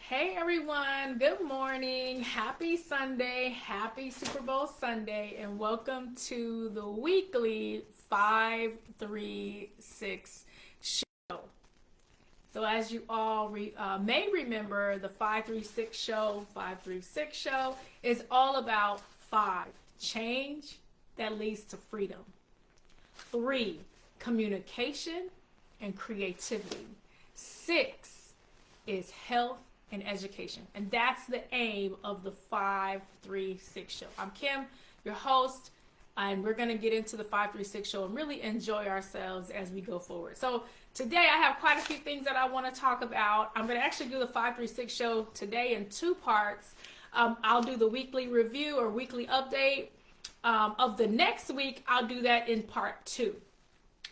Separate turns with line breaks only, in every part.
Hey everyone, good morning. Happy Sunday, happy Super Bowl Sunday, and welcome to the weekly 536 show. So, as you all may remember, the 536 show is all about 5, change that leads to freedom, 3, communication and creativity, 6 is health and education. And that's the aim of the 536 show. I'm Kim, your host, and we're going to get into the 536 show and really enjoy ourselves as we go forward. So today I have quite a few things that I want to talk about. I'm going to actually do the 536 show today in 2 parts. I'll do the weekly review or weekly update of the next week. I'll do that in part 2.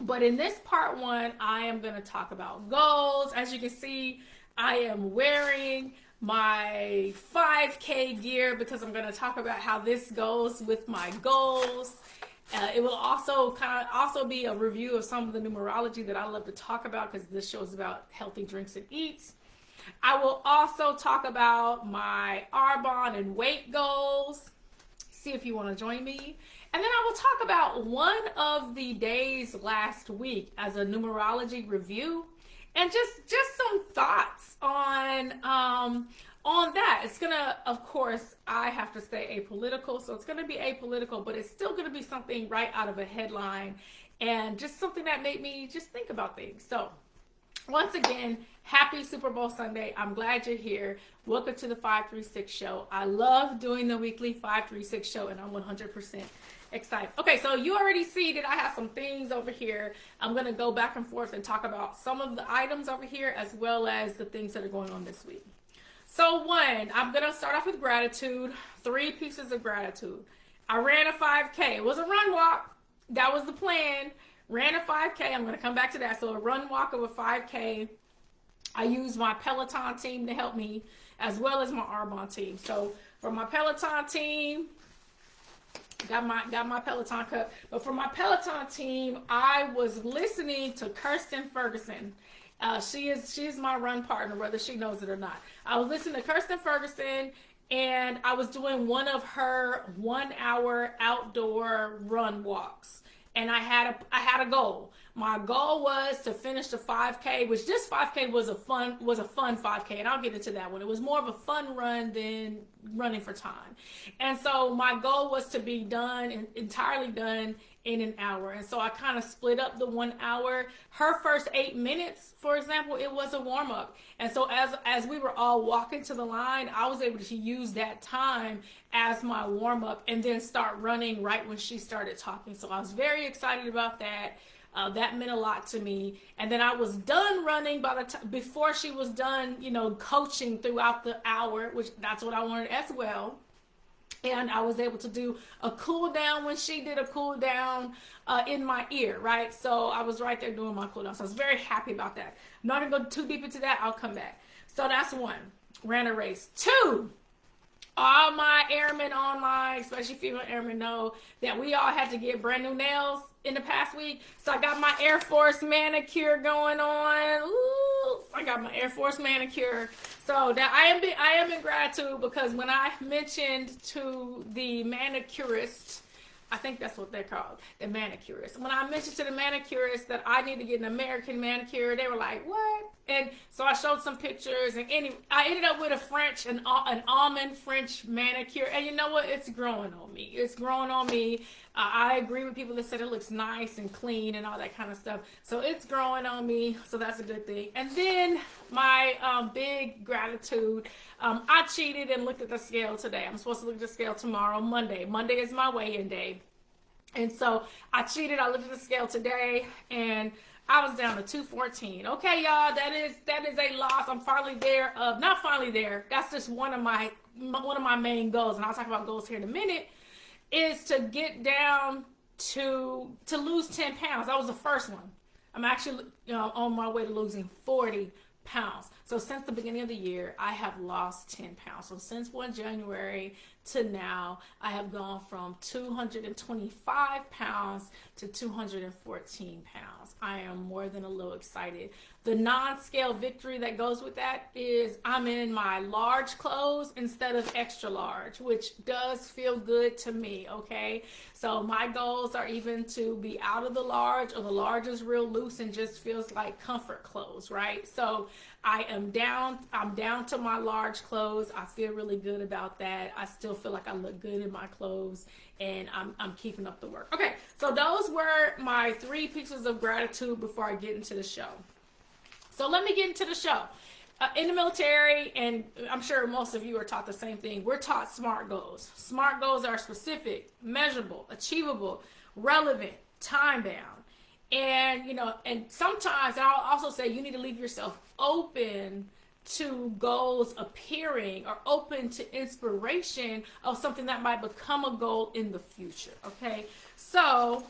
But in this part 1, I am going to talk about goals. As you can see, I am wearing my 5K gear because I'm going to talk about how this goes with my goals. It will also be a review of some of the numerology that I love to talk about because this show is about healthy drinks and eats. I will also talk about my Arbonne and weight goals. See if you want to join me. And then I will talk about one of the days last week as a numerology review. And just some thoughts on that. It's gonna, of course, I have to stay apolitical, so it's gonna be apolitical, but it's still gonna be something right out of a headline and just something that made me just think about things. So once again, happy Super Bowl Sunday. I'm glad you're here. Welcome to the 536 show. I love doing the weekly 536 show, and I'm 100% excited. Okay, so you already see that I have some things over here. I'm going to go back and forth and talk about some of the items over here as well as the things that are going on this week. So 1, I'm going to start off with gratitude. 3 pieces of gratitude. I ran a 5K. It was a run walk. That was the plan. Ran a 5K. I'm going to come back to that. So a run walk of a 5K. I used my Peloton team to help me as well as my Arbonne team. So for my Peloton team, got my Peloton cup. But for my Peloton team, I was listening to Kirsten Ferguson. She is my run partner, whether she knows it or not. I was listening to Kirsten Ferguson, and I was doing one of her 1-hour outdoor run walks. And I had a goal. My goal was to finish the 5K, which this 5K was a fun 5K, and I'll get into that one. It was more of a fun run than running for time. And so my goal was to be entirely done in an hour. And so I kind of split up the 1 hour. Her first 8 minutes, for example, it was a warm-up. And so as we were all walking to the line, I was able to use that time as my warm-up and then start running right when she started talking. So I was very excited about that. That meant a lot to me. And then I was done running before she was done, coaching throughout the hour, which that's what I wanted as well. And I was able to do a cool down when she did a cool down in my ear, right? So I was right there doing my cool down. So I was very happy about that. I'm not gonna go too deep into that. I'll come back. So that's 1, ran a race. 2, all my airmen online, especially female airmen, know that we all had to get brand new nails in the past week. So I got my Air Force manicure going on. Ooh, I got my Air Force manicure. So that I am in gratitude because when I mentioned to the manicurist, I think that's what they're called, the manicurist. When I mentioned to the manicurist that I need to get an American manicure, they were like, what? And so I showed some pictures, and I ended up with an almond French manicure. And you know what? It's growing on me. It's growing on me. I agree with people that said it looks nice and clean and all that kind of stuff. So it's growing on me. So that's a good thing. And then my big gratitude, I cheated and looked at the scale today. I'm supposed to look at the scale tomorrow, Monday. Monday is my weigh-in day. And so I cheated. I looked at the scale today, and I was down to 214. Okay, y'all, that is a loss. I'm finally there. Not finally there. That's just one of my main goals, and I'll talk about goals here in a minute. Is to get down to lose 10 pounds. That was the first one. I'm actually on my way to losing 40 pounds. So since the beginning of the year, I have lost 10 pounds. So since 1 January to now, I have gone from 225 pounds to 214 pounds. I am more than a little excited. The non-scale victory that goes with that is I'm in my large clothes instead of extra large, which does feel good to me, okay? So my goals are even to be out of the large, or the large is real loose and just feels like comfort clothes, right? So I'm down to my large clothes. I feel really good about that. I still feel like I look good in my clothes, and I'm keeping up the work. Okay, so those were my 3 pieces of gratitude before I get into the show. So let me get into the show. In the military, and I'm sure most of you are taught the same thing, we're taught SMART goals. SMART goals are specific, measurable, achievable, relevant, time-bound. And, you know, and sometimes, and I'll also say, you need to leave yourself open to goals appearing, or open to inspiration of something that might become a goal in the future, okay? So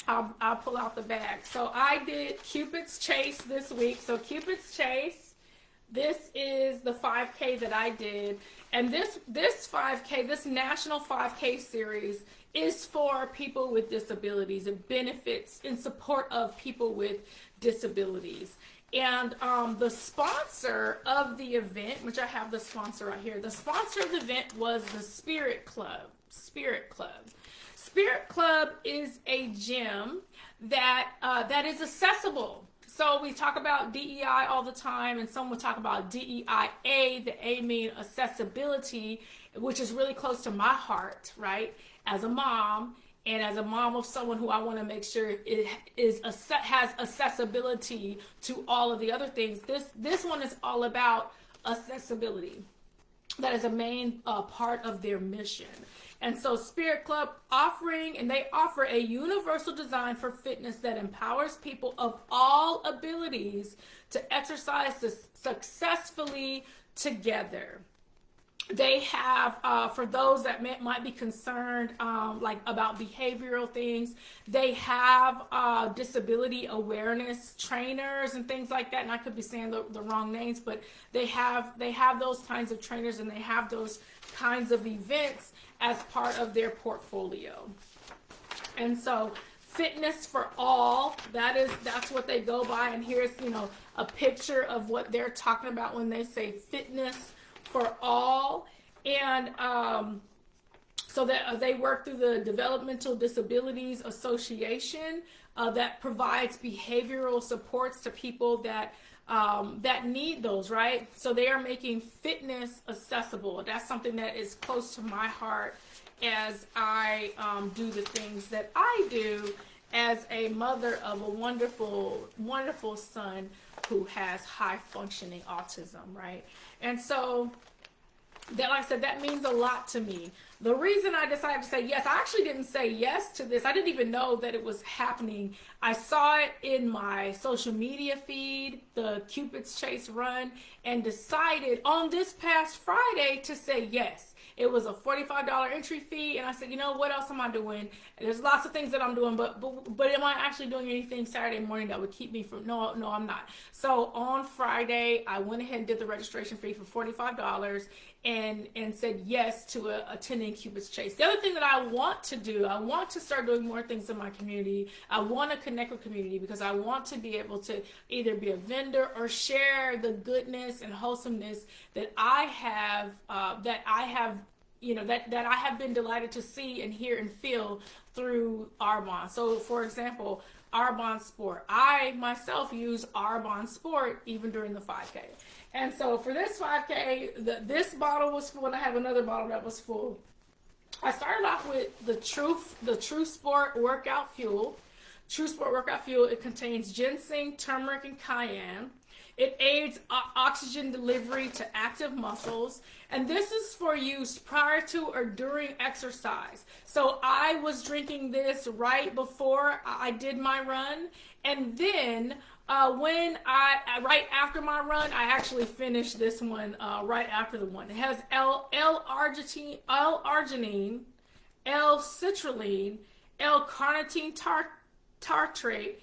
I'll pull out the bag. So I did Cupid's Chase this week. So Cupid's Chase, this is the 5K that I did. And this 5K, this national 5K series is for people with disabilities. It benefits in support of people with disabilities. And the sponsor of the event, which I have the sponsor right here, the sponsor of the event was the S.M.A.R.T Club. S.M.A.R.T Club. S.M.A.R.T Club is a gym that is accessible. So we talk about DEI all the time, and some will talk about DEIA. The A mean accessibility, which is really close to my heart, right? As a mom, and as a mom of someone who I want to make sure it has accessibility to all of the other things. This one is all about accessibility. That is a main part of their mission. And so S.M.A.R.T Club they offer a universal design for fitness that empowers people of all abilities to exercise successfully together. They have, for those that might be concerned like about behavioral things, they have disability awareness trainers and things like that. And I could be saying the wrong names, but they have those kinds of trainers, and they have those kinds of events as part of their portfolio. And so fitness for all, that's what they go by. And here's, you know, a picture of what they're talking about when they say fitness for all. And so that they work through the Developmental Disabilities Association that provides behavioral supports to people that need those, right? So they are making fitness accessible. That's something that is close to my heart as I do the things that I do as a mother of a wonderful, wonderful son who has high functioning autism, right? And so that, like I said, that means a lot to me. The reason I decided to say yes, I actually didn't say yes to this. I didn't even know that it was happening. I saw it in my social media feed, the Cupid's Chase run, and decided on this past Friday to say yes. It was a $45 entry fee, and I said, you know, what else am I doing? There's lots of things that I'm doing, but am I actually doing anything Saturday morning that would keep me from? No, I'm not. So on Friday, I went ahead and did the registration fee for $45 and said yes to attending Cupid's Chase. The other thing that I want to do, I want to start doing more things in my community. I want to connect with community because I want to be able to either be a vendor or share the goodness and wholesomeness that I have, that I have been delighted to see and hear and feel through Arbonne. So, for example, Arbonne Sport. I myself use Arbonne Sport even during the 5K. And so for this 5K, this bottle was full, and I have another bottle that was full. I started off with the True Sport Workout Fuel. True Sport Workout Fuel, it contains ginseng, turmeric, and cayenne. It aids oxygen delivery to active muscles, and this is for use prior to or during exercise. So I was drinking this right before I did my run, and then right after my run, I actually finished this one right after the one. It has L-arginine, L-citrulline, L-carnitine tartrate,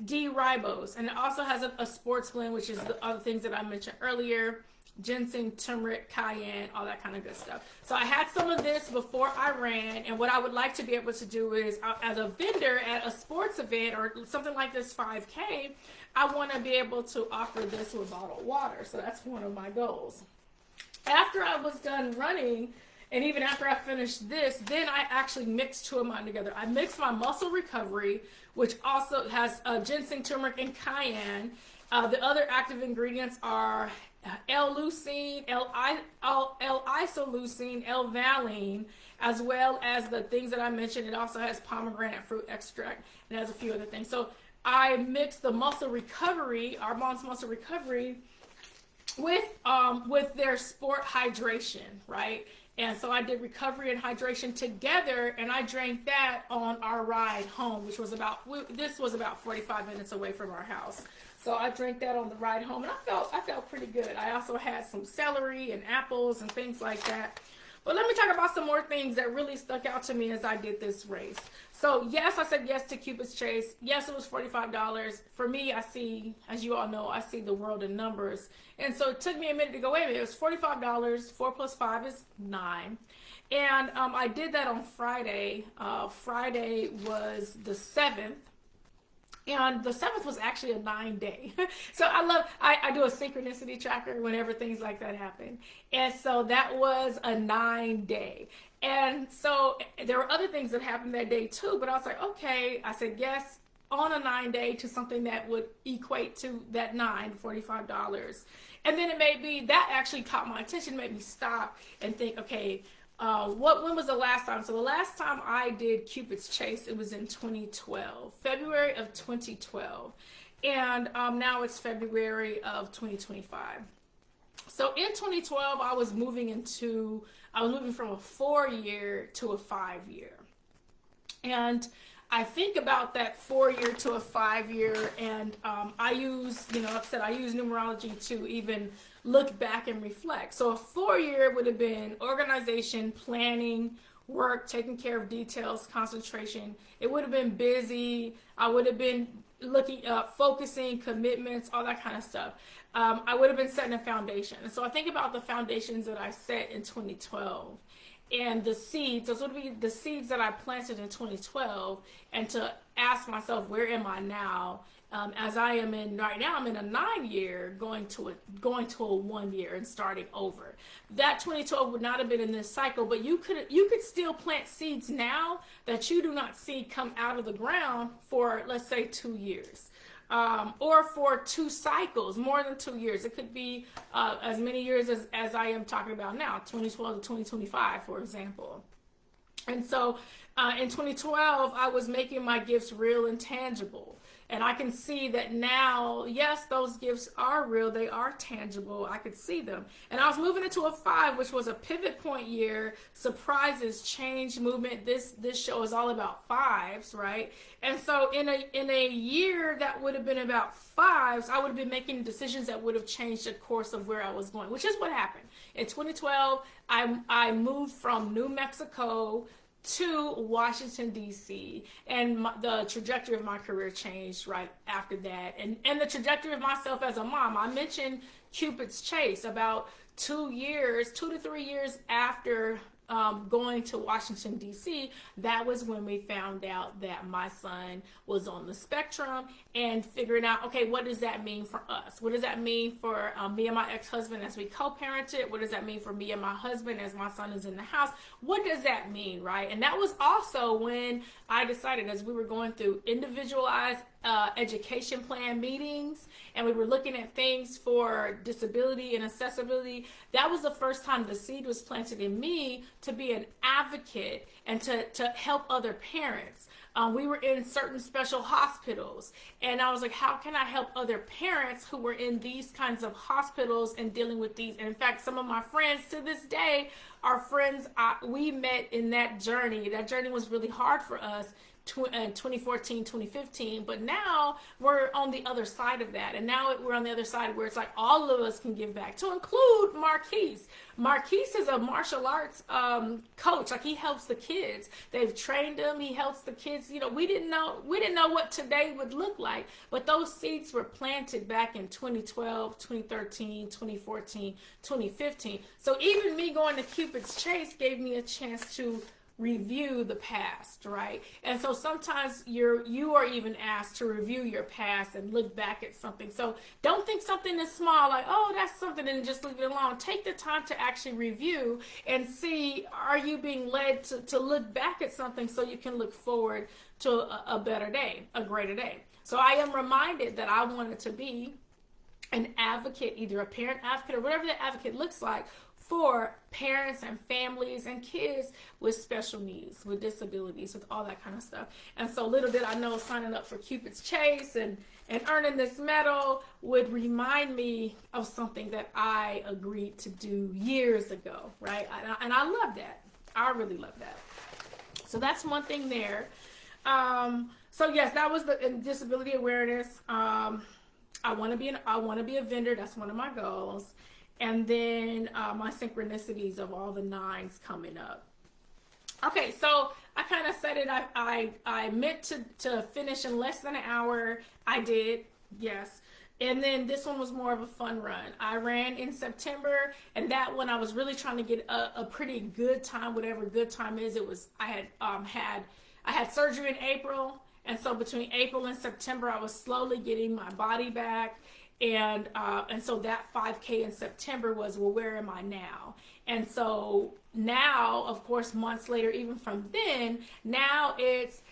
D-ribose, and it also has a sports blend, which is the other things that I mentioned earlier: ginseng, turmeric, cayenne, all that kind of good stuff. So I had some of this before I ran, and what I would like to be able to do is, as a vendor at a sports event or something like this 5K, I want to be able to offer this with bottled water. So that's one of my goals. After I was done running, and even after I finished this, then I actually mixed two of mine together. I mixed my muscle recovery, which also has ginseng, turmeric, and cayenne. The other active ingredients are L-leucine, L-isoleucine, L-valine, as well as the things that I mentioned. It also has pomegranate fruit extract, and it has a few other things. So I mixed the muscle recovery, Arbonne's muscle recovery, with their sport hydration, right? And so I did recovery and hydration together, and I drank that on our ride home, which was this was about 45 minutes away from our house. So I drank that on the ride home, and I felt pretty good. I also had some celery and apples and things like that. But let me talk about some more things that really stuck out to me as I did this race. So yes, I said yes to Cupid's Chase. Yes, it was $45. For me, I see, as you all know, I see the world in numbers. And so it took me a minute to go, wait a minute, it was $45. 4 plus 5 is 9. And I did that on Friday. Friday was the 7th. And the 7th was actually a 9-day. So I do a synchronicity tracker whenever things like that happen. And so that was a 9-day. And so there were other things that happened that day too, but I was like, okay, I said yes on a 9-day to something that would equate to that $45. And then that actually caught my attention, made me stop and think, okay, when was the last time? So the last time I did Cupid's Chase, it was in 2012, February of 2012. And now it's February of 2025. So in 2012, I was moving from a 4-year to a 5-year. And I think about that 4-year to a 5-year, and I use, like I said, I use numerology to even look back and reflect. So a 4-year would have been organization, planning, work, taking care of details, concentration. It would have been busy. I would have been looking up, focusing, commitments, all that kind of stuff. I would have been setting a foundation. And so I think about the foundations that I set in 2012. And the seeds, those would be the seeds that I planted in 2012, and to ask myself, where am I now? As I am right now, I'm in a 9-year going to a 1-year and starting over. That 2012 would not have been in this cycle, but you could still plant seeds now that you do not see come out of the ground for, let's say, 2 years. Or for 2 cycles, more than 2 years. It could be as many years as I am talking about now, 2012 to 2025, for example. And so in 2012, I was making my gifts real and tangible. And I can see that now, yes, those gifts are real. They are tangible. I could see them. And I was moving into a 5, which was a pivot point year, surprises, change, movement. This show is all about 5s, right? And so in a year that would have been about 5s, I would have been making decisions that would have changed the course of where I was going, which is what happened. In 2012, I moved from New Mexico to Washington, D.C., and the trajectory of my career changed right after that, and the trajectory of myself as a mom. I mentioned Cupid's Chase about 2 to 3 years after going to Washington, D.C., that was when we found out that my son was on the spectrum, and figuring out, okay, what does that mean for us? What does that mean for me and my ex-husband as we co-parented? What does that mean for me and my husband as my son is in the house? What does that mean, right? And that was also when I decided, as we were going through individualized education plan meetings, and we were looking at things for disability and accessibility, that was the first time the seed was planted in me to be an advocate and to help other parents. We were in certain special hospitals, and I was like, how can I help other parents who were in these kinds of hospitals and dealing with these? And in fact, some of my friends to this day are friends we met in that journey. That journey was really hard for us 2014, 2015, but now we're on the other side of that. And now we're on the other side where it's like all of us can give back, to include Marquise. Marquise is a martial arts coach. Like, he helps the kids. They've trained him. He helps the kids. You know, we didn't know what today would look like, but those seeds were planted back in 2012, 2013, 2014, 2015. So even me going to Cupid's Chase gave me a chance to review the past, right? And so sometimes you are even asked to review your past and look back at something. So don't think something is small, like, oh, that's something, and just leave it alone. Take the time to actually review and see, are you being led to look back at something so you can look forward to a better day, a greater day. So I am reminded that I wanted to be an advocate, either a parent advocate or whatever the advocate looks like, for parents and families and kids with special needs, with disabilities, with all that kind of stuff. And so little did I know, signing up for Cupid's Chase and earning this medal would remind me of something that I agreed to do years ago, right? And I love that. I really love that. So that's one thing there. So yes, that was the disability awareness. I want to be a vendor. That's one of my goals. And then my synchronicities of all the 9s coming up. Okay, so I kind of said it. I meant to finish in less than an hour. I did, yes. And then this one was more of a fun run. I ran in September, and that one I was really trying to get a pretty good time, whatever good time is. It was I had surgery in April, and so between April and September, I was slowly getting my body back. And so that 5K in September was, well, where am I now? And so now, of course, months later, even from then, now it's,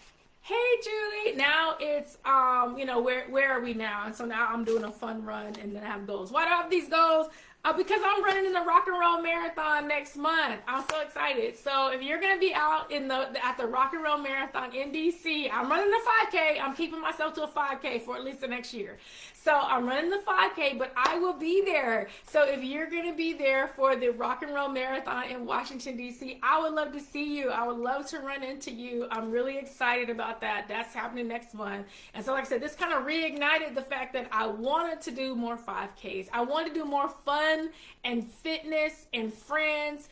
hey, Julie, now it's, where are we now? And so now I'm doing a fun run, and then I have goals. Why do I have these goals? Because I'm running in the Rock and Roll Marathon next month. I'm so excited. So if you're going to be out at the Rock and Roll Marathon in DC, I'm running the 5K. I'm keeping myself to a 5K for at least the next year. So I'm running the 5K, but I will be there. So if you're going to be there for the Rock and Roll Marathon in Washington, D.C., I would love to see you. I would love to run into you. I'm really excited about that. That's happening next month. And so like I said, this kind of reignited the fact that I wanted to do more 5Ks. I wanted to do more fun and fitness and friends.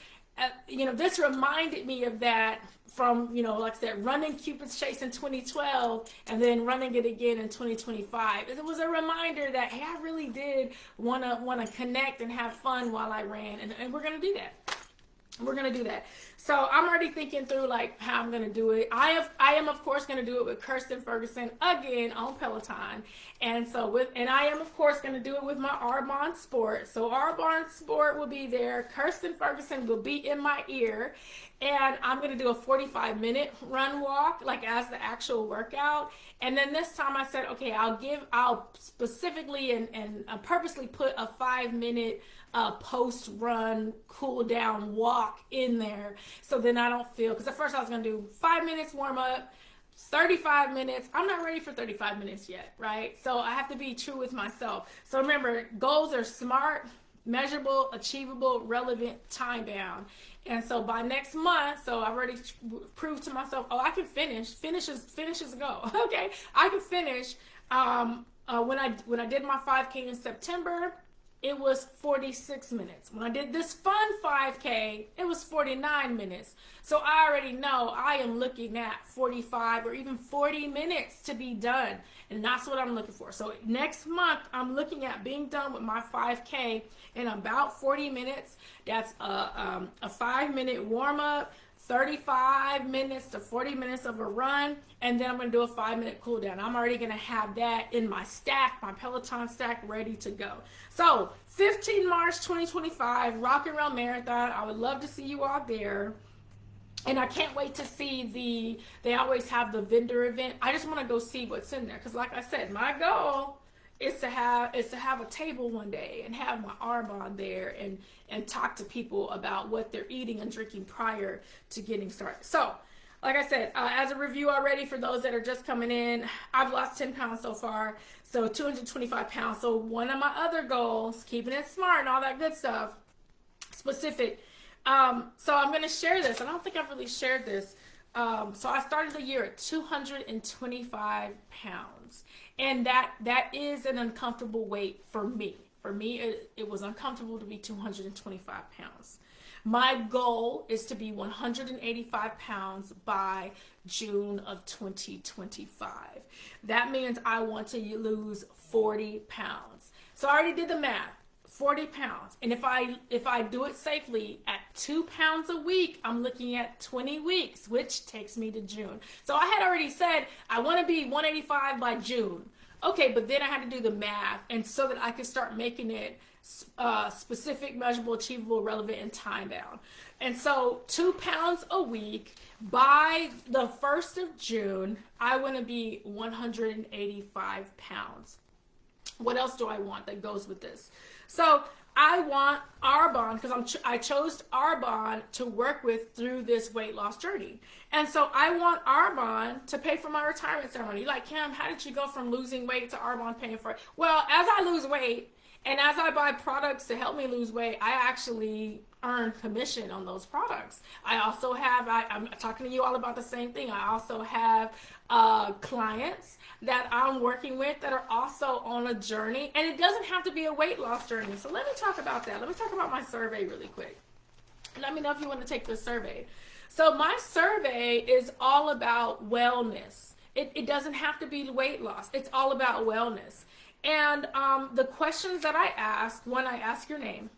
This reminded me of that from, like I said, running Cupid's Chase in 2012 and then running it again in 2025. It was a reminder that, hey, I really did want to connect and have fun while I ran, and we're going to do that. We're going to do that. So I'm already thinking through like how I'm going to do it. I am of course going to do it with Kirsten Ferguson again on Peloton. And I am of course going to do it with my Arbonne Sport. So Arbonne Sport will be there. Kirsten Ferguson will be in my ear. And I'm going to do a 45-minute run walk, like as the actual workout. And then this time I said, okay, I'll specifically and purposely put a 5-minute post-run cool-down walk in there, so then I don't feel, because at first I was going to do 5 minutes warm-up, 35 minutes. I'm not ready for 35 minutes yet, right? So I have to be true with myself. So remember, goals are SMART, measurable, achievable, relevant, time-bound. And so by next month, so I've already proved to myself, I can finish. Finish is a go. Okay, I can finish. When I did my 5K in September, it was 46 minutes. When I did this fun 5K, it was 49 minutes. So I already know I am looking at 45 or even 40 minutes to be done. And that's what I'm looking for. So next month, I'm looking at being done with my 5K in about 40 minutes. That's a 5-minute warm-up, 35 minutes to 40 minutes of a run, and then I'm going to do a 5-minute cool down. I'm already going to have that in my stack, my Peloton stack, ready to go. So 15 March 2025, Rock and Roll Marathon. I would love to see you all there. And I can't wait to see they always have the vendor event. I just want to go see what's in there, because like I said, my goal is to have a table one day and have my Arbonne there and talk to people about what they're eating and drinking prior to getting started. So, like I said, as a review already for those that are just coming in, I've lost 10 pounds so far, so 225 pounds. So one of my other goals, keeping it smart and all that good stuff, specific. So I'm going to share this. I don't think I've really shared this So I started the year at 225 pounds, and that is an uncomfortable weight for me. For me, it was uncomfortable to be 225 pounds. My goal is to be 185 pounds by June of 2025. That means I want to lose 40 pounds. So I already did the math. 40 pounds. And if I do it safely at 2 pounds a week, I'm looking at 20 weeks, which takes me to June. So I had already said I want to be 185 by June. Okay, but then I had to do the math, and so that I could start making it specific, measurable, achievable, relevant, and time bound. And so 2 pounds a week by the 1st of June, I want to be 185 pounds. What else do I want that goes with this? So I want Arbonne, because I chose Arbonne to work with through this weight loss journey. And so I want Arbonne to pay for my retirement ceremony. You're like, Kim, how did you go from losing weight to Arbonne paying for it? Well, as I lose weight and as I buy products to help me lose weight, I actually earn commission on those products. I also have, I'm talking to you all about the same thing. I also have clients that I'm working with that are also on a journey, and it doesn't have to be a weight loss journey. So let me talk about that. Let me talk about my survey really quick. Let me know if you want to take this survey. So my survey is all about wellness. It doesn't have to be weight loss. It's all about wellness. And the questions that I ask, one, I ask your name.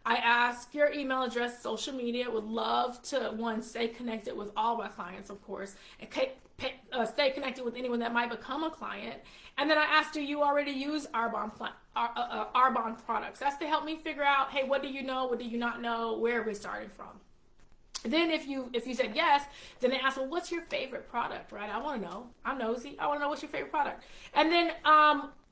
I ask your email address, social media. Would love to, one, stay connected with all my clients, of course, and stay connected with anyone that might become a client. And then I ask, do you already use Arbonne products? That's to help me figure out, hey, what do you know? What do you not know? Where are we starting from? Then if you said yes, then I ask, well, what's your favorite product, right? I want to know. I'm nosy. I want to know what's your favorite product. And then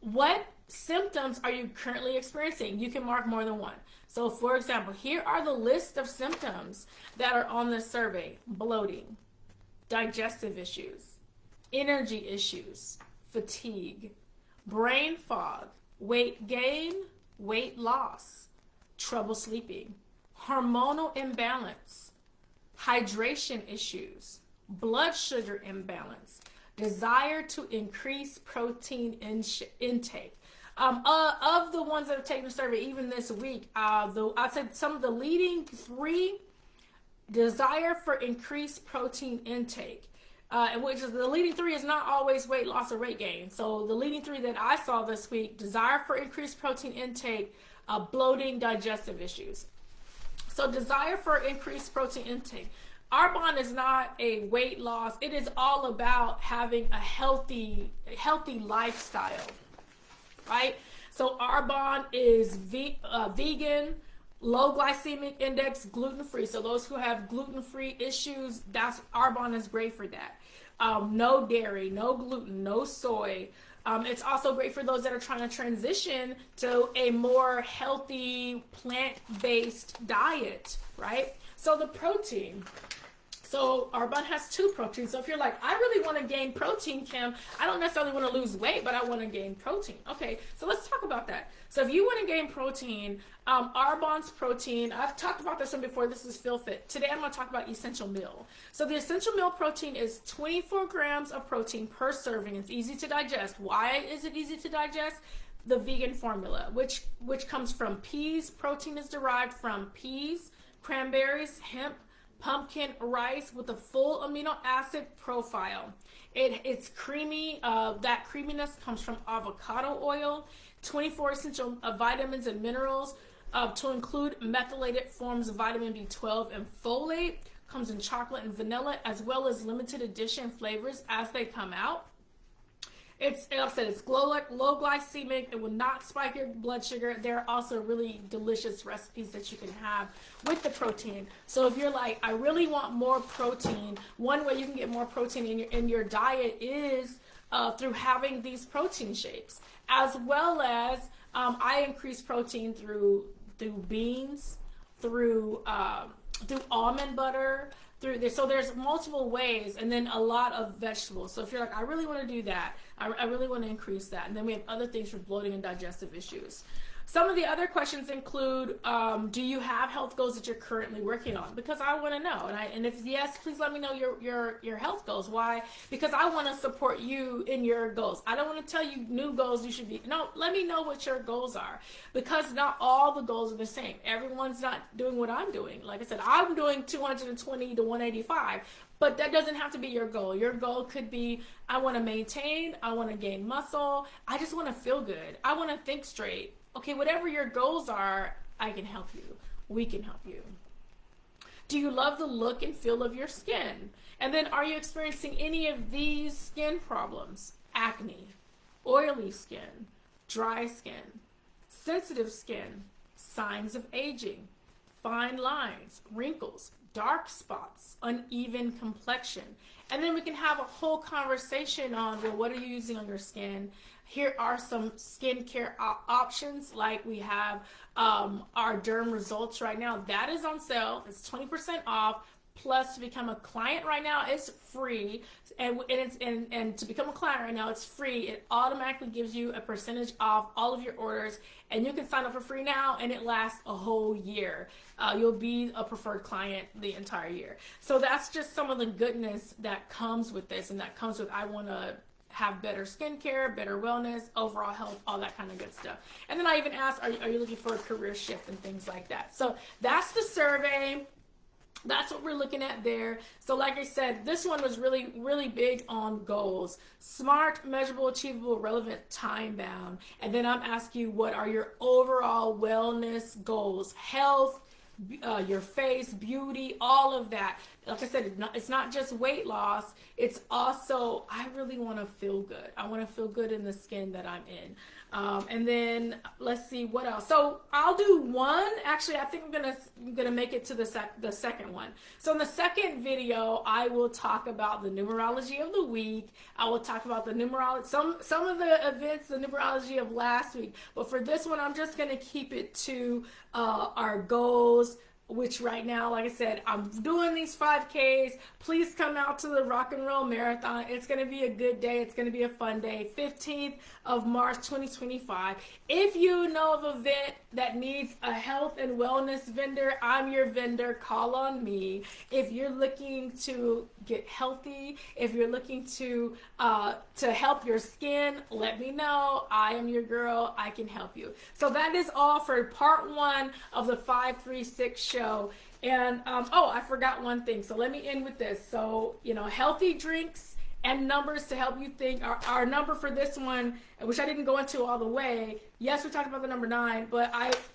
what symptoms are you currently experiencing? You can mark more than one. So for example, here are the list of symptoms that are on this survey: bloating, digestive issues, energy issues, fatigue, brain fog, weight gain, weight loss, trouble sleeping, hormonal imbalance, hydration issues, blood sugar imbalance, desire to increase protein intake. Of the ones that have taken the survey, even this week, I'd say some of the leading three: desire for increased protein intake, which is the leading three is not always weight loss or weight gain. So the leading three that I saw this week: desire for increased protein intake, bloating, digestive issues. So desire for increased protein intake. Arbonne is not a weight loss. It is all about having a healthy lifestyle, right? So Arbonne is vegan, low glycemic index, gluten-free. So those who have gluten-free issues, Arbonne is great for that. No dairy, no gluten, no soy. It's also great for those that are trying to transition to a more healthy plant-based diet, right? So the protein. So Arbonne has 2 proteins. So if you're like, I really want to gain protein, Kim, I don't necessarily want to lose weight, but I want to gain protein. Okay, so let's talk about that. So if you want to gain protein, Arbonne's protein, I've talked about this one before. This is FeelFit. Today I'm going to talk about Essential Meal. So the Essential Meal protein is 24 grams of protein per serving. It's easy to digest. Why is it easy to digest? The vegan formula, which comes from peas. Protein is derived from peas, cranberries, hemp, pumpkin, rice, with a full amino acid profile. It's creamy. That creaminess comes from avocado oil, 24 essential vitamins and minerals, to include methylated forms of vitamin B12 and folate. Comes in chocolate and vanilla, as well as limited edition flavors as they come out. It's, like I said, it's low glycemic. It will not spike your blood sugar. There are also really delicious recipes that you can have with the protein. So if you're like, I really want more protein, one way you can get more protein in your diet is through having these protein shakes, as well as I increase protein through beans, through almond butter. So there's multiple ways, and then a lot of vegetables. So if you're like, I really want to do that, I really want to increase that. And then we have other things for bloating and digestive issues. Some of the other questions include, do you have health goals that you're currently working on? Because I want to know, and if yes, please let me know your health goals. Why? Because I want to support you in your goals. I don't want to tell you new goals you should be. No, let me know what your goals are, because not all the goals are the same. Everyone's not doing what I'm doing. Like I said, I'm doing 220 to 185. But that doesn't have to be your goal. Your goal could be, I want to maintain, I want to gain muscle, I just want to feel good, I want to think straight. Okay, whatever your goals are, I can help you. We can help you. Do you love the look and feel of your skin? And then, are you experiencing any of these skin problems? Acne, oily skin, dry skin, sensitive skin, signs of aging, fine lines, wrinkles, dark spots, uneven complexion. And then we can have a whole conversation on, well, what are you using on your skin? Here are some skincare options, like we have our Derm Results right now. That is on sale. It's 20% off. Plus, to become a client right now, it's free, and to become a client right now, it's free. It automatically gives you a percentage off all of your orders, and you can sign up for free now, and it lasts a whole year. You'll be a preferred client the entire year. So that's just some of the goodness that comes with this, and that comes with, I want to have better skincare, better wellness, overall health, all that kind of good stuff. And then I even asked, are you looking for a career shift and things like that? So that's the survey. That's what we're looking at there. So like I said, this one was really, really big on goals. SMART, measurable, achievable, relevant, time bound. And then I'm asking you, what are your overall wellness goals? Health, your face, beauty, all of that. Like I said, it's not just weight loss. It's also, I really want to feel good. I want to feel good in the skin that I'm in. And then let's see what else. So I'll do one. Actually, I think I'm gonna make it to the second one. So in the second video, I will talk about the numerology of the week. I will talk about the numerology, some of the events, the numerology of last week. But for this one, I'm just gonna keep it to our goals, which right now, like I said, I'm doing these 5Ks. Please come out to the Rock and Roll Marathon. It's going to be a good day. It's going to be a fun day. 15th of March, 2025. If you know of an event that needs a health and wellness vendor, I'm your vendor. Call on me. If you're looking to get healthy, if you're looking to help your skin, let me know. I am your girl. I can help you. So that is all for part 1 of the 536 show. And I forgot one thing, so let me end with this. So, healthy drinks and numbers to help you think. Our number for this one, which I didn't go into all the way, yes, we talked about the number 9, but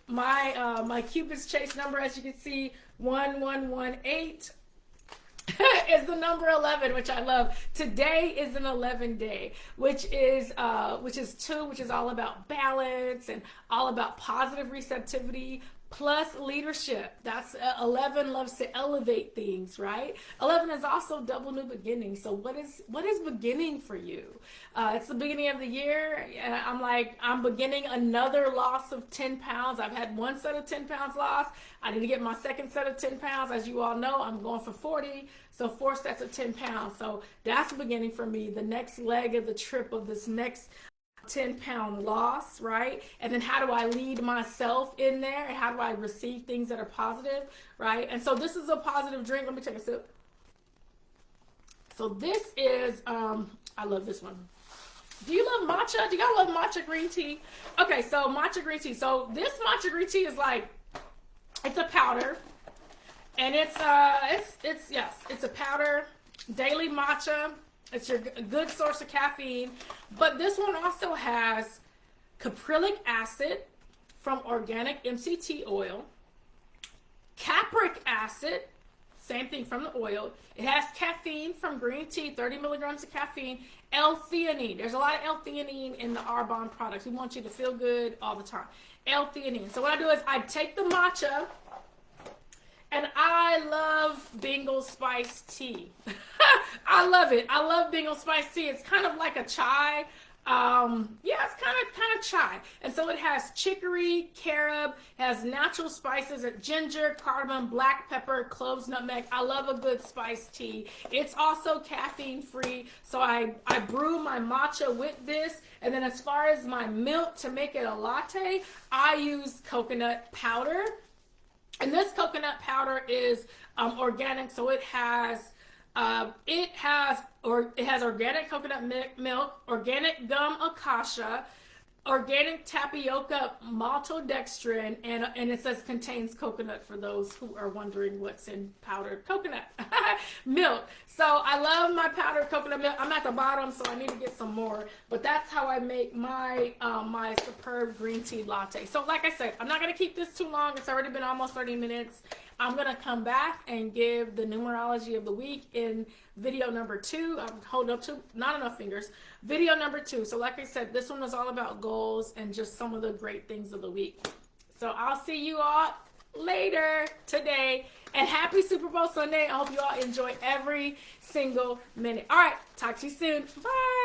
my Cupid's chase number, as you can see, 1118 is the number 11, which I love. Today is an 11 day, which is 2, which is all about balance and all about positive receptivity plus leadership. That's 11 loves to elevate things, right? 11 is also double new beginning. So what is beginning for you? It's the beginning of the year, and I'm beginning another loss of 10 pounds. I've had one set of 10 pounds lost. I need to get my second set of 10 pounds. As you all know, I'm going for 40, so 4 sets of 10 pounds. So that's the beginning for me. The next leg of the trip of this next 10-pound loss, right? And then how do I lead myself in there? And how do I receive things that are positive, right? And so this is a positive drink. Let me take a sip. So this is, I love this one. Do you love matcha? Do y'all love matcha green tea? Okay, so matcha green tea. So this matcha green tea is it's a powder. And it's a powder, daily matcha. It's your good source of caffeine, but this one also has caprylic acid from organic MCT oil, capric acid, same thing from the oil. It has caffeine from green tea, 30 milligrams of caffeine, L-theanine. There's a lot of L-theanine in the Arbonne products. We want you to feel good all the time. L-theanine. So what I do is I take the matcha, and I love Bengal spice tea. I love it. I love Bengal spice tea. It's kind of like a chai Yeah, it's kind of chai. And so it has chicory, carob, has natural spices, ginger, cardamom, black pepper, cloves, nutmeg. I love a good spiced tea. It's also caffeine free. So I brew my matcha with this. And then as far as my milk to make it a latte, I use coconut powder. And this coconut powder is organic, so it has organic coconut milk, organic gum acacia, organic tapioca maltodextrin, and it says contains coconut for those who are wondering what's in powdered coconut milk. So I love my powdered coconut milk. I'm at the bottom, so I need to get some more. But that's how I make my my superb green tea latte. So like I said, I'm not gonna keep this too long. It's already been almost 30 minutes. I'm gonna come back and give the numerology of the week in video number 2. I'm holding up to not enough fingers. Video number 2. So like I said, this one was all about goals and just some of the great things of the week. So I'll see you all later today, and happy Super Bowl Sunday. I hope you all enjoy every single minute. All right, talk to you soon. Bye.